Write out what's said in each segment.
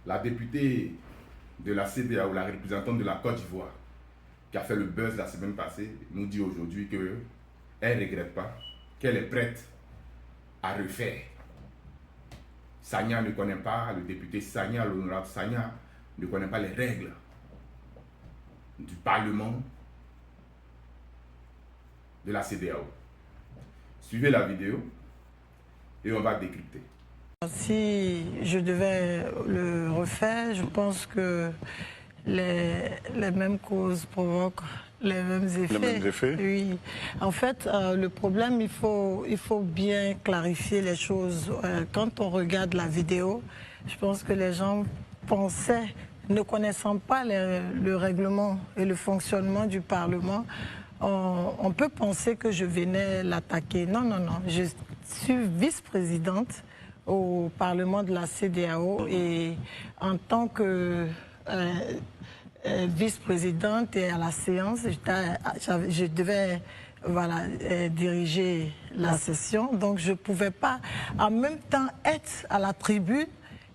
La députée de la CEDEAO, la représentante de la Côte d'Ivoire, qui a fait le buzz la semaine passée, nous dit aujourd'hui qu'elle ne regrette pas, qu'elle est prête à refaire. Sagna ne connaît pas, le député Sagna, l'honorable Sagna, ne connaît pas les règles du Parlement de la CEDEAO. Suivez la vidéo et on va décrypter. Si je devais le refaire, je pense que les mêmes causes provoquent les mêmes effets. Les mêmes effets? Oui. En fait, le problème, il faut bien clarifier les choses. Quand on regarde la vidéo, je pense que les gens pensaient, ne connaissant pas le règlement et le fonctionnement du Parlement, on peut penser que je venais l'attaquer. Non, non, non. Je suis vice-présidente au Parlement de la CEDEAO et en tant que vice-présidente et à la séance, je devais diriger la session, donc je ne pouvais pas en même temps être à la tribune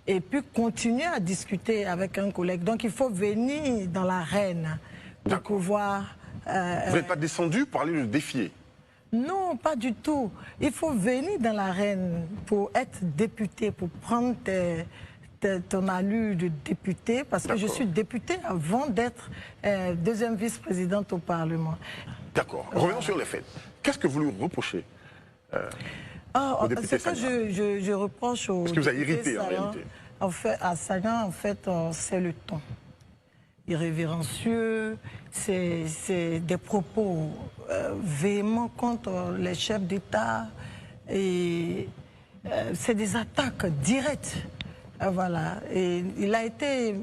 et puis continuer à discuter avec un collègue. Donc il faut venir dans l'arène pour pouvoir... Vous n'êtes pas descendu pour aller le défier? Non, pas du tout. Il faut venir dans l'arène pour être député, pour prendre ton allure de député, parce que je suis députée avant d'être deuxième vice-présidente au Parlement. D'accord. Revenons sur les faits. Qu'est-ce que vous lui reprochez au député Ce que Sagna? je reproche au Qu'est-ce qui vous a député irrité en Sagna, réalité? à Sagna, en fait, c'est le ton. Irrévérencieux, c'est des propos véhéments contre les chefs d'État et c'est des attaques directes. Voilà. Et il a été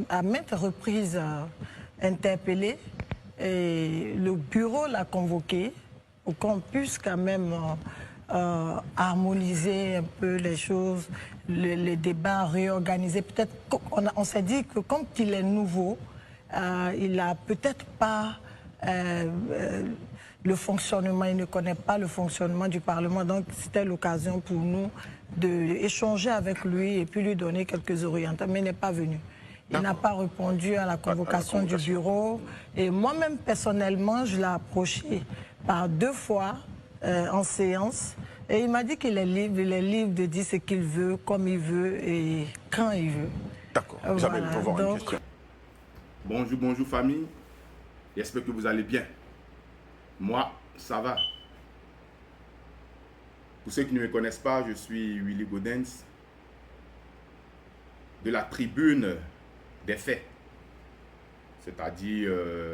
à maintes reprises interpellé et le bureau l'a convoqué pour qu'on puisse quand même harmoniser un peu les choses, les débats, réorganiser. Peut-être on s'est dit que comme il est nouveau, il n'a peut-être pas le fonctionnement, il ne connaît pas le fonctionnement du Parlement. Donc c'était l'occasion pour nous d'échanger avec lui et puis lui donner quelques orientations. Mais il n'est pas venu. Il n'a pas répondu à la convocation du bureau. Et moi-même, personnellement, je l'ai approché par 2 fois en séance. Et il m'a dit qu'il est libre de dire ce qu'il veut, comme il veut et quand il veut. D'accord. Isabelle, Voilà. pour voir une question. Bonjour, bonjour famille. J'espère que vous allez bien. Moi, ça va. Pour ceux qui ne me connaissent pas, je suis Willy Gaudens de la tribune des faits. C'est-à-dire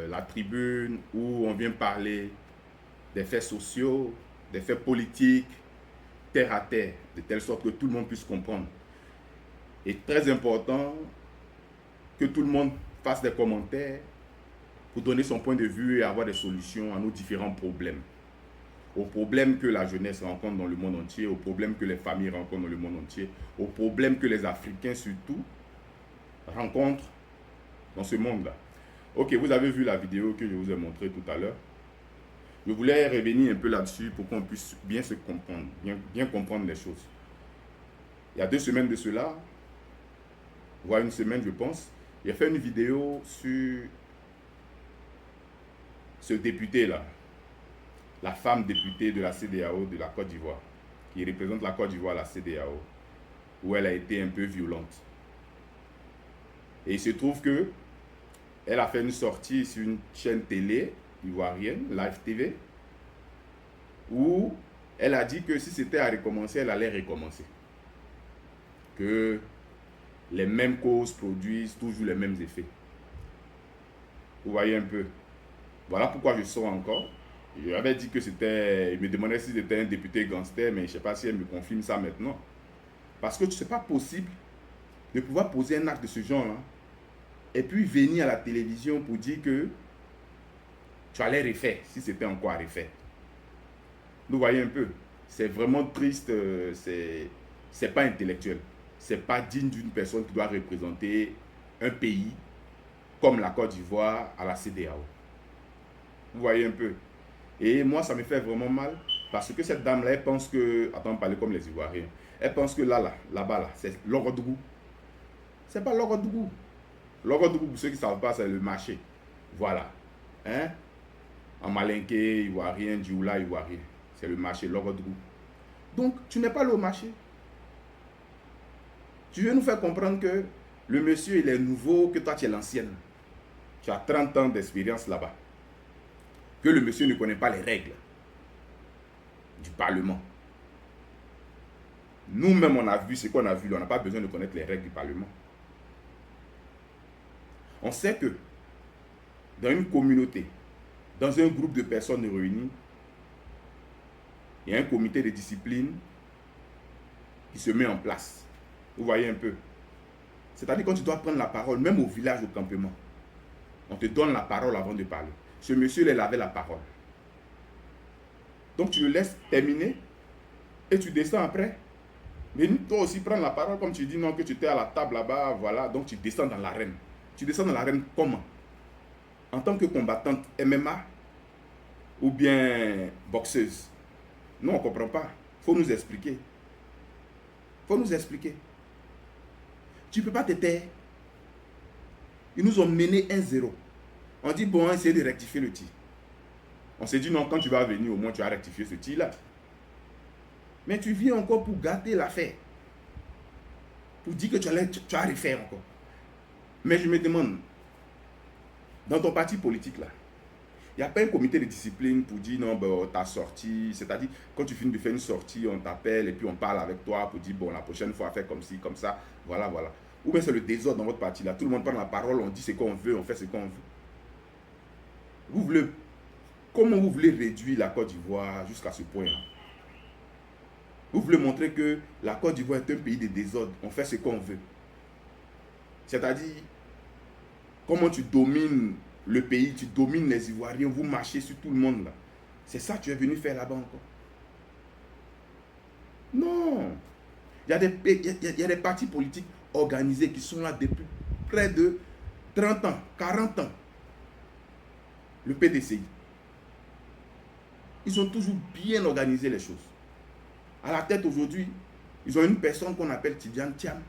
la tribune où on vient parler des faits sociaux, des faits politiques, terre à terre, de telle sorte que tout le monde puisse comprendre. Et très important que tout le monde fasse des commentaires pour donner son point de vue et avoir des solutions à nos différents problèmes. Aux problèmes que la jeunesse rencontre dans le monde entier, aux problèmes que les familles rencontrent dans le monde entier, aux problèmes que les Africains surtout rencontrent dans ce monde-là. Ok, vous avez vu la vidéo que je vous ai montrée tout à l'heure. Je voulais revenir un peu là-dessus pour qu'on puisse bien se comprendre, bien comprendre les choses. Il y a 2 semaines de cela, voire 1 semaine je pense, j'ai fait une vidéo sur ce député-là, la femme députée de la CEDEAO de la Côte d'Ivoire, qui représente la Côte d'Ivoire à la CEDEAO, où elle a été un peu violente. Et il se trouve que elle a fait une sortie sur une chaîne télé ivoirienne, Live TV, où elle a dit que si c'était à recommencer, elle allait recommencer. Que les mêmes causes produisent toujours les mêmes effets. Vous voyez un peu. Voilà pourquoi je sors encore. Je lui avais dit que c'était... Il me demandait si c'était un député gangster, mais je ne sais pas si elle me confirme ça maintenant. Parce que ce n'est pas possible de pouvoir poser un acte de ce genre-là et puis venir à la télévision pour dire que tu allais refaire, si c'était encore à refaire. Vous voyez un peu. C'est vraiment triste, c'est pas intellectuel. C'est pas digne d'une personne qui doit représenter un pays comme la Côte d'Ivoire à la CEDEAO. Vous voyez un peu. Et moi, ça me fait vraiment mal parce que cette dame-là, elle pense que... Attends, parler comme les Ivoiriens. Elle pense que là-bas, c'est l'Ouagadougou. C'est pas l'Ouagadougou. L'Ouagadougou, pour ceux qui ne savent pas, c'est le marché. Voilà. Hein? En malinké, ivoirien, dioula, ivoirien. C'est le marché, l'Ouagadougou. Donc, tu n'es pas là au marché. Tu veux nous faire comprendre que le monsieur, il est nouveau, que toi, tu es l'ancienne. Tu as 30 ans d'expérience là-bas. Que le monsieur ne connaît pas les règles du Parlement. Nous-mêmes, on a vu ce qu'on a vu. On n'a pas besoin de connaître les règles du Parlement. On sait que dans une communauté, dans un groupe de personnes réunies, il y a un comité de discipline qui se met en place. Vous voyez un peu. C'est-à-dire quand tu dois prendre la parole, même au village, au campement, on te donne la parole avant de parler. Ce monsieur, il avait la parole. Donc tu le laisses terminer et tu descends après. Mais toi aussi prendre la parole comme tu dis non, que tu étais à la table là-bas, voilà. Donc tu descends dans l'arène. Tu descends dans l'arène comment? En tant que combattante MMA ou bien boxeuse? Nous, on ne comprend pas. Il faut nous expliquer. Il faut nous expliquer. Tu ne peux pas te taire. Ils nous ont mené 1-0. On dit, bon, on va essayer de rectifier le tir. On s'est dit, non, quand tu vas venir, au moins tu vas rectifier ce tir-là. Mais tu viens encore pour gâter l'affaire. Pour dire que tu vas refaire encore. Mais je me demande, dans ton parti politique là, il n'y a pas un comité de discipline pour dire non, ben, ta sortie, c'est-à-dire quand tu finis de faire une sortie, on t'appelle et puis on parle avec toi pour dire bon, la prochaine fois, faire comme ci, comme ça, voilà, voilà. Ou bien c'est le désordre dans votre parti là, tout le monde prend la parole, on dit ce qu'on veut, on fait ce qu'on veut. Comment vous voulez réduire la Côte d'Ivoire jusqu'à ce point-là? Vous voulez montrer que la Côte d'Ivoire est un pays de désordre, on fait ce qu'on veut. C'est-à-dire, comment tu domines le pays, tu domines les Ivoiriens, vous marchez sur tout le monde là. C'est ça que tu es venu faire là-bas encore. Non. Il y a des partis politiques organisés qui sont là depuis près de 30 ans, 40 ans. Le PDCI. Ils ont toujours bien organisé les choses. À la tête aujourd'hui, ils ont une personne qu'on appelle Tidiane Thiam,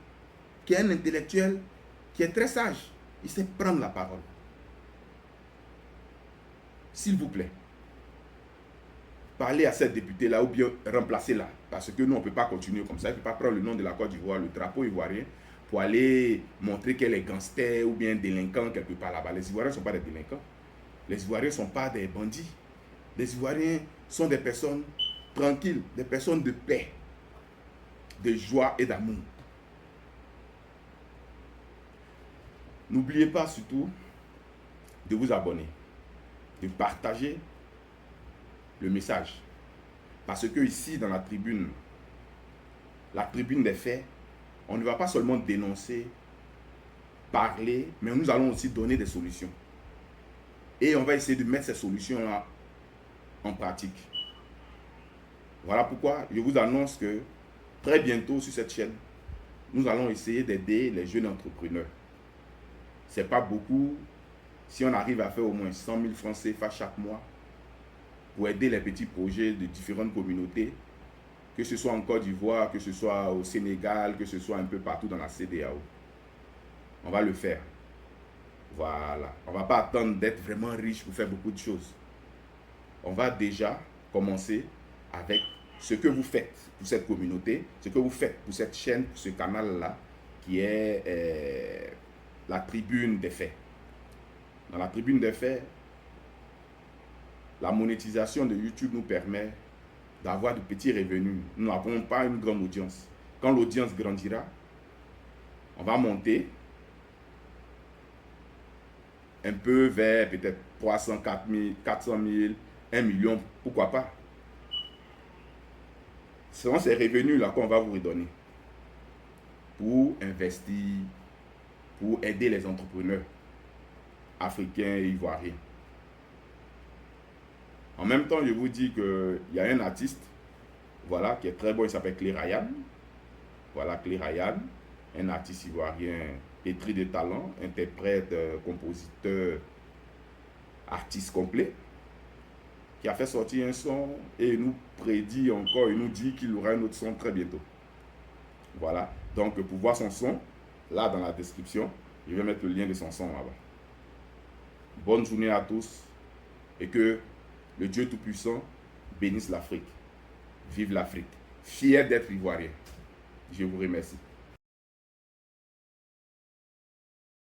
qui est un intellectuel, qui est très sage. Il sait prendre la parole. S'il vous plaît, parlez à cette députée-là ou bien remplacez-la. Parce que nous, on ne peut pas continuer comme ça. Il ne peut pas prendre le nom de la Côte d'Ivoire, le drapeau ivoirien, pour aller montrer qu'elle est gangster ou bien délinquant quelque part là-bas. Les Ivoiriens ne sont pas des délinquants. Les Ivoiriens ne sont pas des bandits. Les Ivoiriens sont des personnes tranquilles, des personnes de paix, de joie et d'amour. N'oubliez pas surtout de vous abonner, de partager le message. Parce que ici, dans la tribune des faits, on ne va pas seulement dénoncer, parler, mais nous allons aussi donner des solutions. Et on va essayer de mettre ces solutions-là en pratique. Voilà pourquoi je vous annonce que très bientôt sur cette chaîne, nous allons essayer d'aider les jeunes entrepreneurs. Ce n'est pas beaucoup. Si on arrive à faire au moins 100 000 francs CFA chaque mois pour aider les petits projets de différentes communautés, que ce soit en Côte d'Ivoire, que ce soit au Sénégal, que ce soit un peu partout dans la CEDEAO, on va le faire. Voilà. On ne va pas attendre d'être vraiment riche pour faire beaucoup de choses. On va déjà commencer avec ce que vous faites pour cette communauté, ce que vous faites pour cette chaîne, pour ce canal-là, qui est la tribune des faits. Dans la tribune des faits, la monétisation de YouTube nous permet d'avoir de petits revenus. Nous n'avons pas une grande audience. Quand l'audience grandira, on va monter un peu vers peut-être 300, 400 000, 1 million, pourquoi pas. Ce sont ces revenus-là qu'on va vous redonner pour investir, pour aider les entrepreneurs africains et ivoiriens. En même temps, je vous dis qu'il y a un artiste, voilà, qui est très bon, il s'appelle Clé Ryan. Voilà, Clé Ryan, un artiste ivoirien pétri de talent, interprète, compositeur, artiste complet, qui a fait sortir un son et il nous prédit encore, il nous dit qu'il aura un autre son très bientôt. Voilà, donc pour voir son son, là dans la description. Je vais mettre le lien de son son là-bas. Bonne journée à tous et que le Dieu Tout-Puissant bénisse l'Afrique. Vive l'Afrique. Fier d'être ivoirien. Je vous remercie.